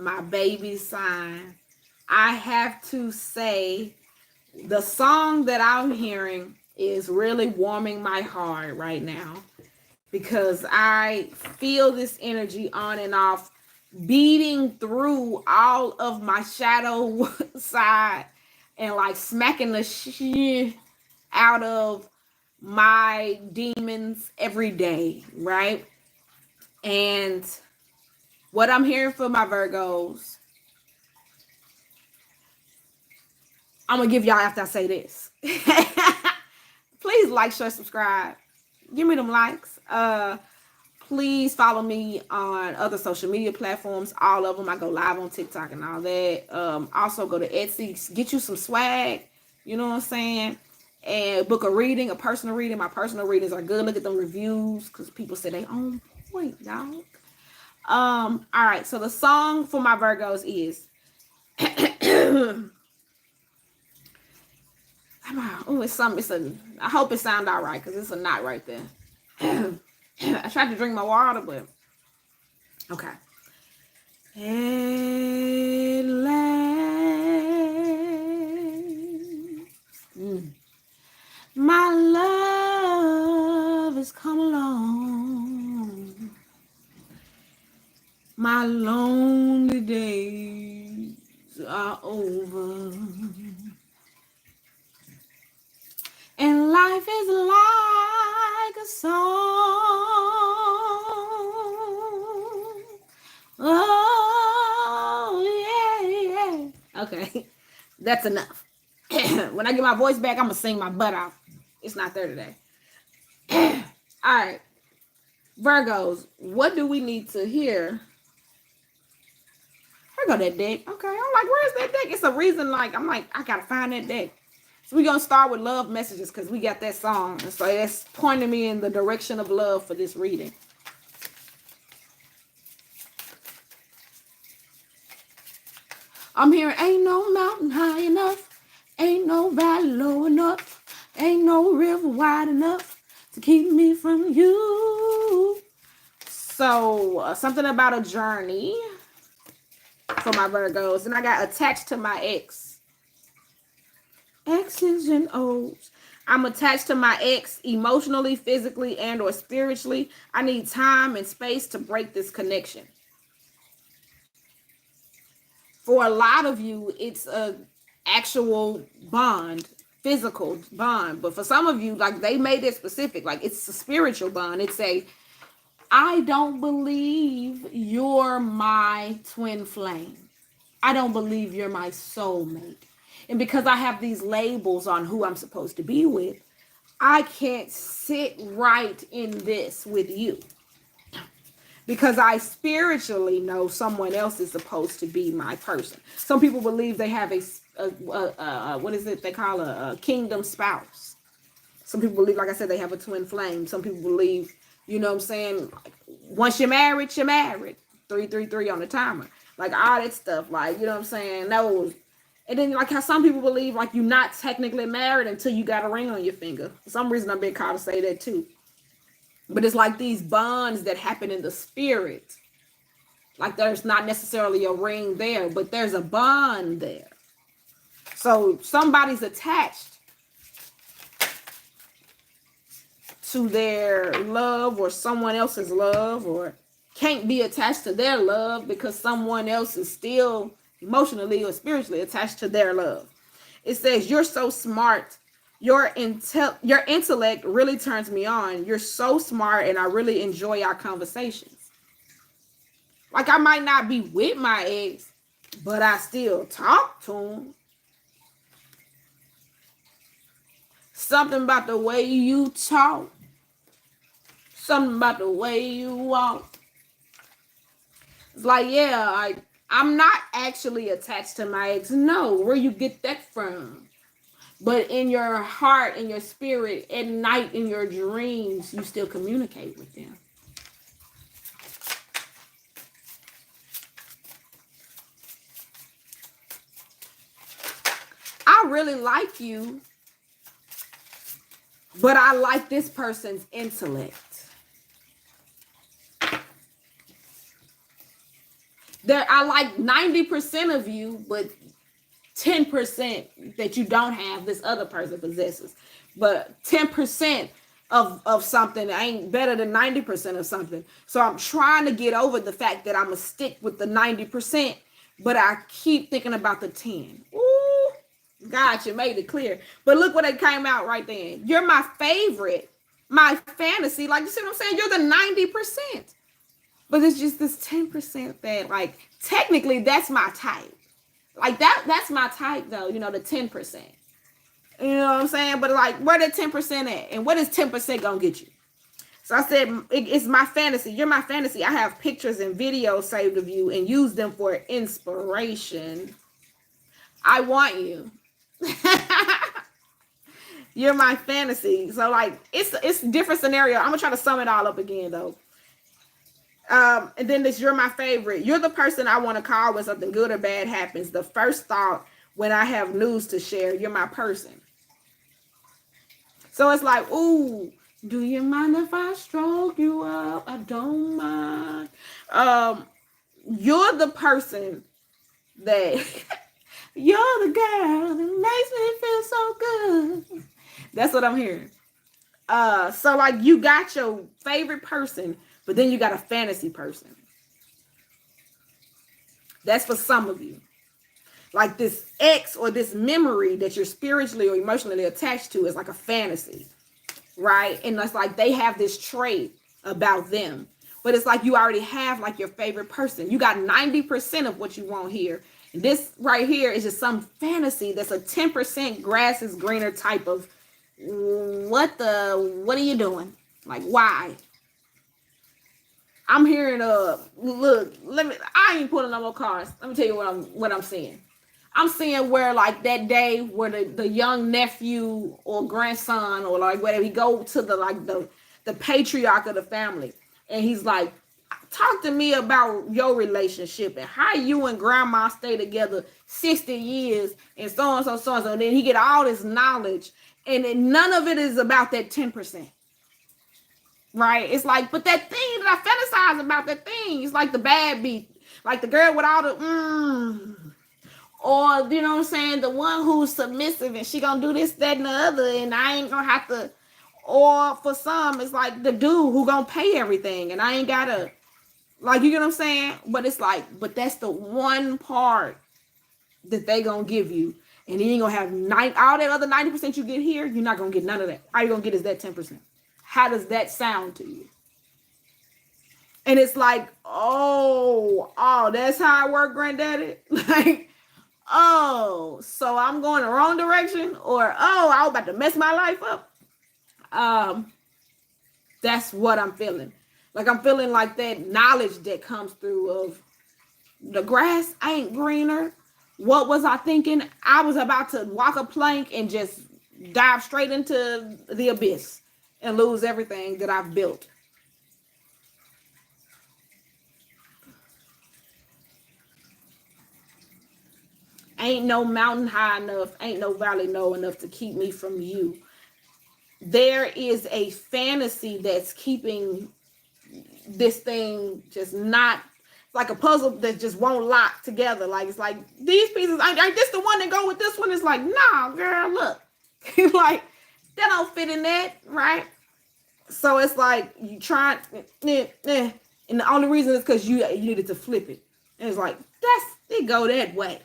my baby sign, I have to say the song that I'm hearing is really warming my heart right now because I feel this energy on and off beating through all of my shadow side and like smacking the shit out of my demons every day, right? And what I'm hearing for my Virgos, I'm gonna give y'all after I say this. Please like, share, subscribe. Give me them likes. Please follow me on other social media platforms, all of them. I go live on TikTok and all that. Also go to Etsy, get you some swag, you know what I'm saying? And book a reading, a personal reading. My personal readings are good. Look at them reviews because people say they on point, y'all. All right, so the song for my Virgos is oh, it's something. I hope it sounds all right because it's a knot right there. I tried to drink my water, but okay. At last, my love has come along. My lonely days are over. And life is like a song. Oh, yeah. Okay, that's enough. When I get my voice back, I'm going to sing my butt off. It's not there today. All right. Virgos, what do we need to hear? Here go that deck. Okay, I'm like, where's that deck? It's a reason, like, I'm like, I got to find that deck. So we're going to start with love messages because we got that song. And so that's pointing me in the direction of love for this reading. I'm hearing, ain't no mountain high enough. Ain't no valley low enough. Ain't no river wide enough to keep me from you. So something about a journey for my Virgos. And I got attached to my ex. X's and O's. I'm attached to my ex emotionally, physically, and or spiritually. I need time and space to break this connection. For a lot of you, it's a actual bond, physical bond. But for some of you, like they made it specific, like it's a spiritual bond. It's a, I don't believe you're my twin flame. I don't believe you're my soulmate. And because I have these labels on who I'm supposed to be with, I can't sit right in this with you. Because I spiritually know someone else is supposed to be my person. Some people believe they have a what is it they call a kingdom spouse. Some people believe, like I said, they have a twin flame. Some people believe, you know what I'm saying, once you're married, you're married. 333 on the timer. Like all that stuff, like, you know what I'm saying? Those. And then like how some people believe like you're not technically married until you got a ring on your finger. For some reason I've been called to say that too. But it's like these bonds that happen in the spirit. Like there's not necessarily a ring there, but there's a bond there. So somebody's attached to their love or someone else's love, or can't be attached to their love because someone else is still emotionally or spiritually attached to their love. It says, you're so smart. Your intellect really turns me on. You're so smart and I really enjoy our conversations. Like I might not be with my ex, but I still talk to him. Something about the way you talk. Something about the way you walk. It's like, yeah, I'm not actually attached to my ex. No, where you get that from? But in your heart, in your spirit, at night, in your dreams, you still communicate with them. I really like you, but I like this person's intellect. there, I like 90% of you, but 10% that you don't have, this other person possesses. But 10% of something ain't better than 90% of something. So I'm trying to get over the fact that I'm gonna stick with the 90%, but I keep thinking about the 10. Ooh, God, you made it clear. But look what it came out right then. You're my favorite, my fantasy. Like, you see what I'm saying? You're the 90%. But it's just this 10% that, like, technically that's my type. Like that's my type though, you know, the 10%. You know what I'm saying? But like, where the 10% at? And what is 10% gonna get you? So I said, it's my fantasy. You're my fantasy. I have pictures and videos saved of you and use them for inspiration. I want you. You're my fantasy. So like, it's a different scenario. I'm gonna try to sum it all up again though. And then this, you're my favorite. You're the person I want to call when something good or bad happens. The first thought when I have news to share. You're my person. So it's like, ooh, do you mind if I stroke you up? I don't mind. You're the person that you're the girl that makes me feel so good. That's what I'm hearing. So like, you got your favorite person, but then you got a fantasy person. That's for some of you. Like this ex or this memory that you're spiritually or emotionally attached to is like a fantasy, right? And it's like they have this trait about them. But it's like you already have like your favorite person. You got 90% of what you want here. And this right here is just some fantasy that's a 10% grass is greener type of what are you doing? Like, why? I'm hearing look, I ain't pulling no more cards. Let me tell you what I'm seeing. I'm seeing where like that day where the young nephew or grandson or like whatever, he go to the patriarch of the family and he's like, talk to me about your relationship and how you and grandma stay together 60 years and so and so, so and so. And then he get all this knowledge and then none of it is about that 10%. Right? It's like, but that thing that I fantasize about, that thing, it's like the bad beat, like the girl with all the or you know what I'm saying, the one who's submissive and she gonna do this, that, and the other, and I ain't gonna have to. Or for some, it's like the dude who gonna pay everything, and I ain't gotta, like, you get what I'm saying? But it's like, but that's the one part that they gonna give you, and you ain't gonna have all that other 90% you get here. You're not gonna get none of that. All you gonna get is that 10%. How does that sound to you? And it's like, oh, that's how I work, granddaddy. Like, oh, so I'm going the wrong direction, or I was about to mess my life up. That's what I'm feeling. Like, I'm feeling like that knowledge that comes through of the grass ain't greener. What was I thinking? I was about to walk a plank and just dive straight into the abyss and lose everything that I've built. Ain't no mountain high enough, ain't no valley low enough to keep me from you. There is a fantasy that's keeping this thing just not, like a puzzle that just won't lock together. Like, it's like, these pieces, ain't this the one that go with this one? It's like, nah, girl, look. Like, that don't fit in that, right? So it's like, you try, and the only reason is because you needed to flip it. And it's like, it go that way.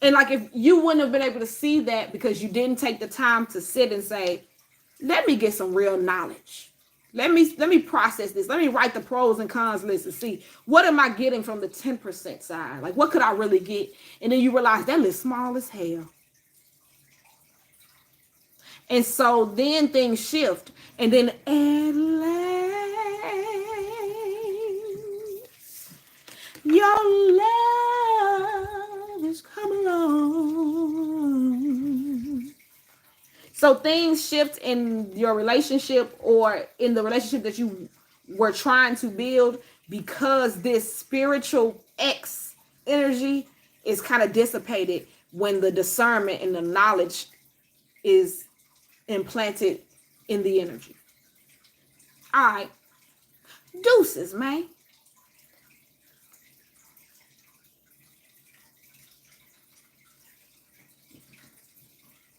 And like, if you wouldn't have been able to see that because you didn't take the time to sit and say, let me get some real knowledge. Let me process this. Let me write the pros and cons list and see, what am I getting from the 10% side? Like, what could I really get? And then you realize that list small as hell. And so then things shift. And then at last, your love has come along. So things shift in your relationship or in the relationship that you were trying to build because this spiritual X energy is kind of dissipated when the discernment and the knowledge is implanted in the energy. All right. Deuces, man.